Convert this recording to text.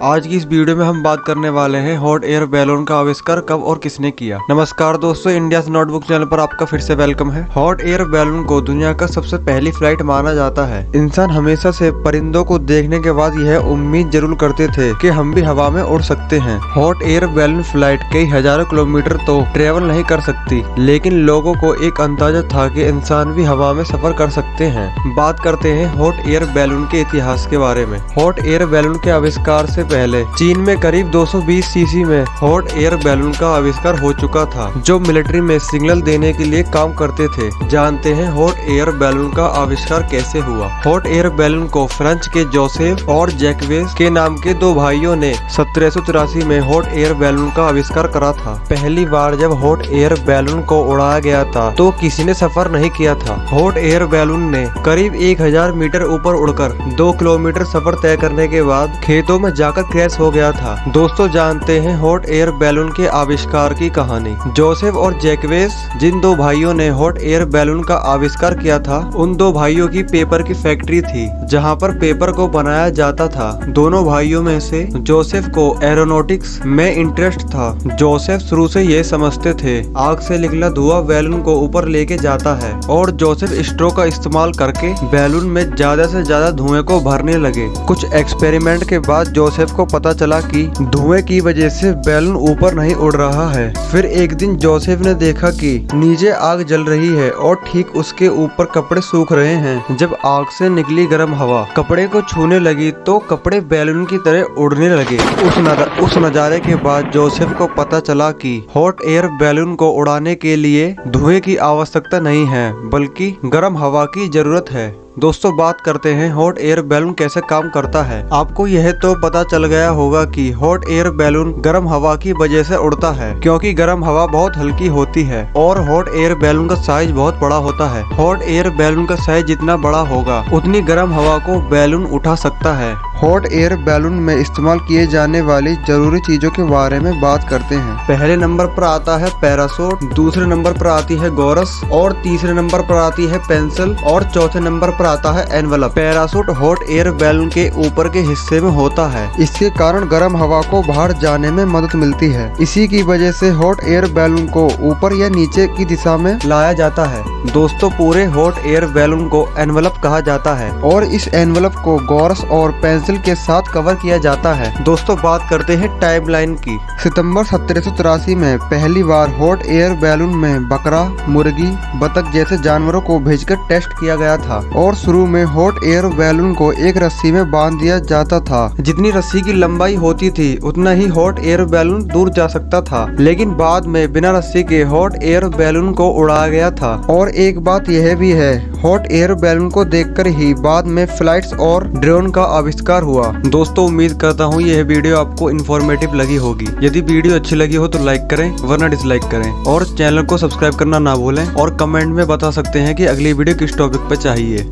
आज की इस वीडियो में हम बात करने वाले हैं हॉट एयर बैलून का आविष्कार कब और किसने किया। नमस्कार दोस्तों, इंडिया नोटबुक चैनल पर आपका फिर से वेलकम है। हॉट एयर बैलून को दुनिया का सबसे पहली फ्लाइट माना जाता है। इंसान हमेशा से परिंदों को देखने के बाद यह उम्मीद जरूर करते थे कि हम भी हवा में उड़ सकते हैं। हॉट एयर बैलून फ्लाइट कई हजारों किलोमीटर तो ट्रेवल नहीं कर सकती, लेकिन लोगों को एक अंदाजा था कि इंसान भी हवा में सफर कर सकते हैं। बात करते हैं हॉट एयर बैलून के इतिहास के बारे में। हॉट एयर बैलून के आविष्कार से पहले चीन में करीब 220 सीसी में हॉट एयर बैलून का आविष्कार हो चुका था, जो मिलिट्री में सिग्नल देने के लिए काम करते थे। जानते हैं हॉट एयर बैलून का आविष्कार कैसे हुआ। हॉट एयर बैलून को फ्रेंच के जोसेफ और जैकवेस के नाम के दो भाइयों ने 1783 में हॉट एयर बैलून का आविष्कार करा था। पहली बार जब हॉट एयर बैलून को उड़ाया गया था तो किसी ने सफर नहीं किया था। हॉट एयर बैलून ने करीब 1000 मीटर ऊपर उड़कर 2 किलोमीटर सफर तय करने के बाद खेतों में जाकर क्रैश हो गया था। दोस्तों, जानते हैं हॉट एयर बैलून के आविष्कार की कहानी। जोसेफ और जैकवेस जिन दो भाइयों ने हॉट एयर बैलून का आविष्कार किया था, उन दो भाइयों की पेपर की फैक्ट्री थी जहां पर पेपर को बनाया जाता था। दोनों भाइयों में से जोसेफ को एरोनॉटिक्स में इंटरेस्ट था। जोसेफ शुरू से ये समझते थे आग से निकला धुआं बैलून को ऊपर लेके जाता है, और जोसेफ स्ट्रो का इस्तेमाल करके बैलून में ज्यादा से ज्यादा धुएं को भरने लगे। कुछ एक्सपेरिमेंट के बाद जोसेफ को पता चला कि धुएं की वजह से बैलून ऊपर नहीं उड़ रहा है। फिर एक दिन जोसेफ ने देखा कि नीचे आग जल रही है और ठीक उसके ऊपर कपड़े सूख रहे हैं। जब आग से निकली गर्म हवा कपड़े को छूने लगी तो कपड़े बैलून की तरह उड़ने लगे। उस नजारे के बाद जोसेफ को पता चला कि हॉट एयर बैलून को उड़ाने के लिए धुएं की आवश्यकता नहीं है, बल्कि गर्म हवा की जरूरत है। दोस्तों, बात करते हैं हॉट एयर बैलून कैसे काम करता है। आपको यह तो पता चल गया होगा कि हॉट एयर बैलून गर्म हवा की वजह से उड़ता है, क्योंकि गर्म हवा बहुत हल्की होती है और हॉट एयर बैलून का साइज बहुत बड़ा होता है। हॉट एयर बैलून का साइज जितना बड़ा होगा उतनी गर्म हवा को बैलून उठा सकता है। हॉट एयर बैलून में इस्तेमाल किए जाने वाली जरूरी चीजों के बारे में बात करते हैं। पहले नंबर पर आता है पैराशूट, दूसरे नंबर पर आती है गोरस, और तीसरे नंबर पर आती है पेंसिल, और चौथे नंबर पर आता है envelope. Parachute hot air balloon के ऊपर के हिस्से में होता है। इसके कारण गर्म हवा को बाहर जाने में मदद मिलती है। इसी की वजह से हॉट एयर बैलून को ऊपर या नीचे की दिशा में लाया जाता है। दोस्तों, पूरे हॉट एयर बैलून को एनवलप कहा जाता है और इस एनवलप को गोरस और पेंसिल के साथ कवर किया जाता है। दोस्तों, बात करते हैं टाइमलाइन की। सितंबर 1783 में पहली बार हॉट एयर बैलून में बकरा, मुर्गी, बतख जैसे जानवरों को भेजकर टेस्ट किया गया था। और शुरू में हॉट एयर बैलून को एक रस्सी में बांध दिया जाता था। जितनी रस्सी की लंबाई होती थी उतना ही हॉट एयर बैलून दूर जा सकता था, लेकिन बाद में बिना रस्सी के हॉट एयर बैलून को उड़ाया गया था। और एक बात यह भी है, हॉट एयर बैलून को देखकर ही बाद में फ्लाइट्स और ड्रोन का आविष्कार हुआ। दोस्तों, उम्मीद करता हूँ यह वीडियो आपको इन्फॉर्मेटिव लगी होगी। यदि वीडियो अच्छी लगी हो तो लाइक करें, वरना डिसलाइक करें, और चैनल को सब्सक्राइब करना ना भूलें। और कमेंट में बता सकते हैं कि अगली वीडियो किस टॉपिक पर चाहिए।